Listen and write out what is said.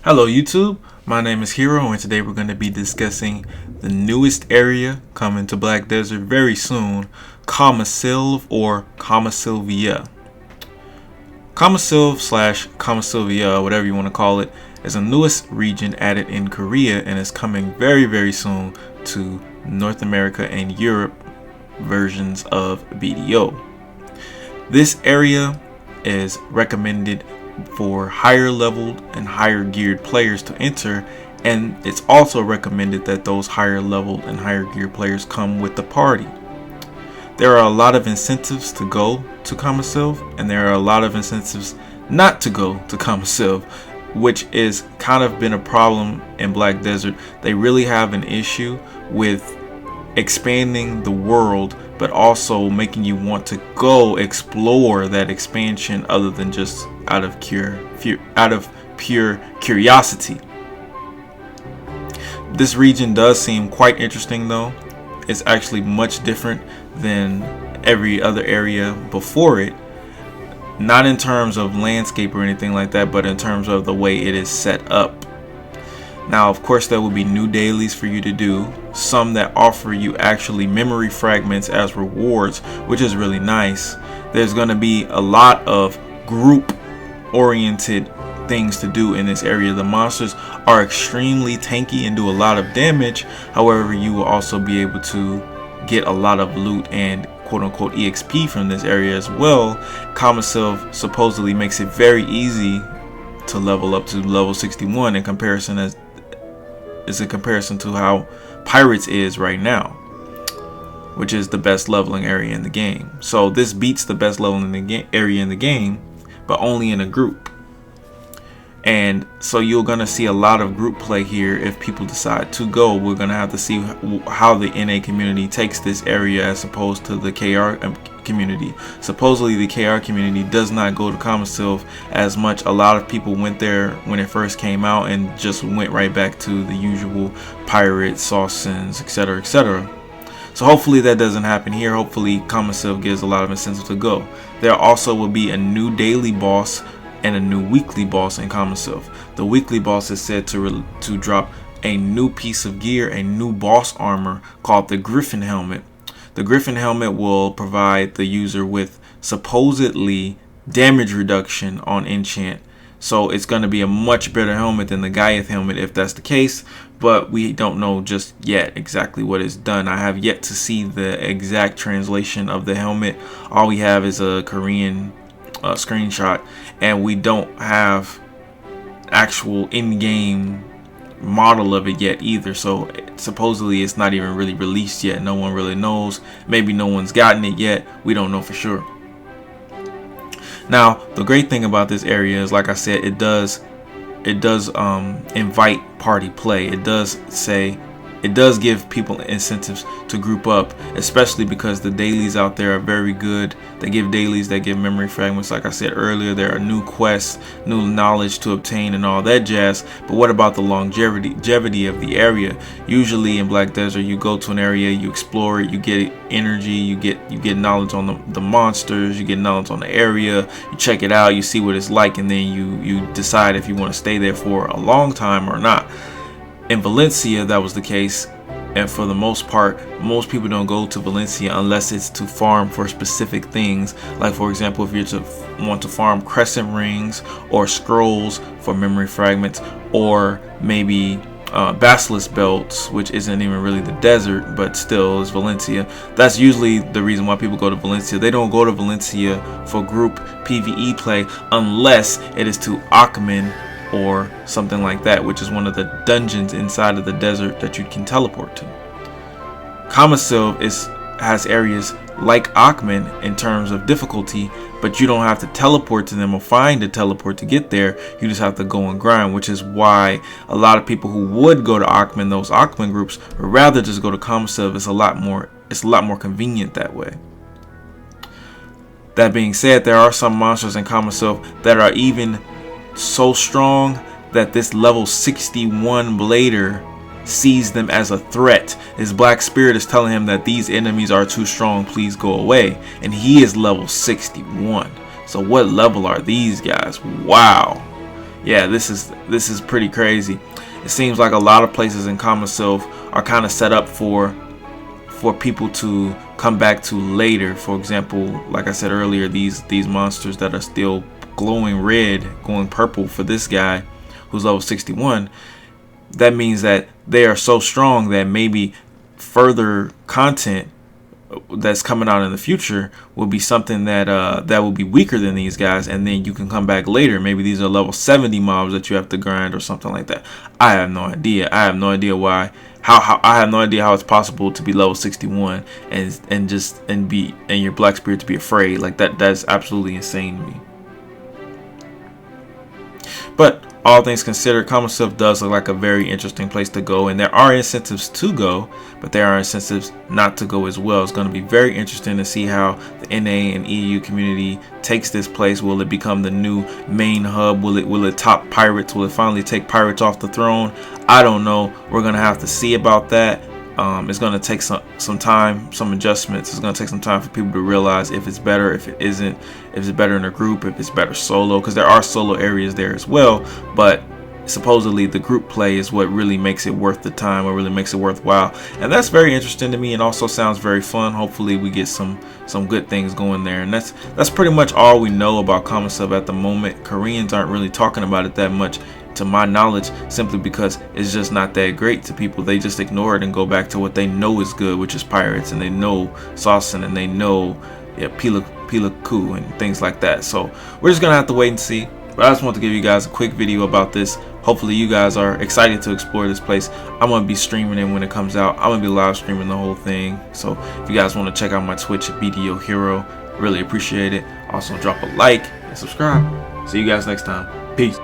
Hello YouTube, my name is Hero and today we're going to be discussing the newest area coming to Black Desert very soon, Kamasilve or Kamasylvia. Kamasilve slash Kamasylvia, whatever you want to call it, is the newest region added in Korea and is coming very soon to North America and Europe versions of BDO. This area is recommended for higher leveled and higher geared players to enter, and it's also recommended that those higher leveled and higher geared players come with the party. There are a lot of incentives to go to Kamasilve, and there are a lot of incentives not to go to Kamasilve, which is kind of been a problem in Black Desert. They really have an issue with expanding the world, but also making you want to go explore that expansion other than just out of pure curiosity. This region does seem quite interesting though. It's actually much different than every other area before it. Not in terms of landscape or anything like that, but in terms of the way it is set up. Now, of course, there will be new dailies for you to do, some that offer you actually memory fragments as rewards, which is really nice. There's going to be a lot of group-oriented things to do in this area. The monsters are extremely tanky and do a lot of damage. However, you will also be able to get a lot of loot and quote-unquote EXP from this area as well. Kamasilve supposedly makes it very easy to level up to level 61 in comparison to how Pirates is right now, which is the best leveling area in the game. So this beats the best leveling area in the game, but only in a group. And so you're going to see a lot of group play here if people decide to go. We're going to have to see how the NA community takes this area as opposed to the KR community. Supposedly the KR community does not go to Kamasilve as much. A lot of people went there when it first came out and just went right back to the usual pirates, Sausins, etc, etc. So hopefully that doesn't happen here. Hopefully Kamasilve gives a lot of incentive to go. There also will be a new daily boss and a new weekly boss in Kamasilve. The weekly boss is said to drop a new piece of gear, a new boss armor called the Griffin helmet. The Griffin helmet will provide the user with supposedly damage reduction on enchant. So it's going to be a much better helmet than the Gaiath helmet if that's the case, but we don't know just yet exactly what is done. I have yet to see the exact translation of the helmet. All we have is a Korean screenshot, and we don't have actual in-game model of it yet either. So supposedly it's not even really released yet. No one really knows. Maybe no one's gotten it yet. We don't know for sure. Now, the great thing about this area is, like I said, it does invite party play. It does give people incentives to group up, especially because the dailies out there are very good. They give dailies, they give memory fragments. Like I said earlier, there are new quests, new knowledge to obtain and all that jazz. But what about the longevity of the area? Usually in Black Desert, you go to an area, you explore it, you get energy, you get knowledge on the monsters, you get knowledge on the area, you check it out, you see what it's like, and then you decide if you want to stay there for a long time or not. In Valencia, that was the case, and for the most part, most people don't go to Valencia unless it's to farm for specific things. Like, for example, if you're to want to farm crescent rings or scrolls for memory fragments, or maybe basilisk belts, which isn't even really the desert, but still is Valencia. That's usually the reason why people go to Valencia. They don't go to Valencia for group PvE play unless it is to Akhman or something like that, which is one of the dungeons inside of the desert that you can teleport to. Kamasilve has areas like Akhman in terms of difficulty, but you don't have to teleport to them or find a teleport to get there. You just have to go and grind, which is why a lot of people who would go to Akhman, those Akhman groups, would rather just go to Kamasilve. It's a lot more convenient that way. That being said, there are some monsters in Kamasilve that are even so strong that this level 61 blader sees them as a threat. His black spirit is telling him that these enemies are too strong, please go away, and he is level 61. So what level are these guys? Wow. yeah, this is pretty crazy. It seems like a lot of places in Kamasilve are kind of set up for people to come back to later. For example, like I said earlier, these monsters that are still glowing red, going purple for this guy who's level 61. That means that they are so strong that maybe further content that's coming out in the future will be something that that will be weaker than these guys, and then you can come back later. Maybe these are level 70 mobs that you have to grind or something like that. I have no idea. I have no idea why. How I have no idea how it's possible to be level 61 and your black spirit to be afraid. Like that's absolutely insane to me. But all things considered, Kamasilve does look like a very interesting place to go, and there are incentives to go, but there are incentives not to go as well. It's going to be very interesting to see how the NA and EU community takes this place. Will it become the new main hub? Will it top pirates? Will it finally take pirates off the throne? I don't know. We're going to have to see about that. It's going to take some time, some adjustments. It's going to take some time for people to realize if it's better, if it isn't, if it's better in a group, if it's better solo, because there are solo areas there as well. But supposedly the group play is what really makes it worth the time, or really makes it worthwhile. And that's very interesting to me, and also sounds very fun. Hopefully we get some good things going there. And that's pretty much all we know about Kamasilve at the moment. Koreans aren't really talking about it that much, to my knowledge, simply because it's just not that great to people. They just ignore it and go back to what they know is good, which is pirates, and they know Saucin, and they know Pilaku and things like that. So we're just gonna have to wait and see. But I just want to give you guys a quick video about this. Hopefully you guys are excited to explore this place. I'm gonna be streaming it when it comes out. I'm gonna be live streaming the whole thing. So if you guys want to check out my Twitch at BDO Hero, really appreciate it. Also drop a like and subscribe. See you guys next time. Peace.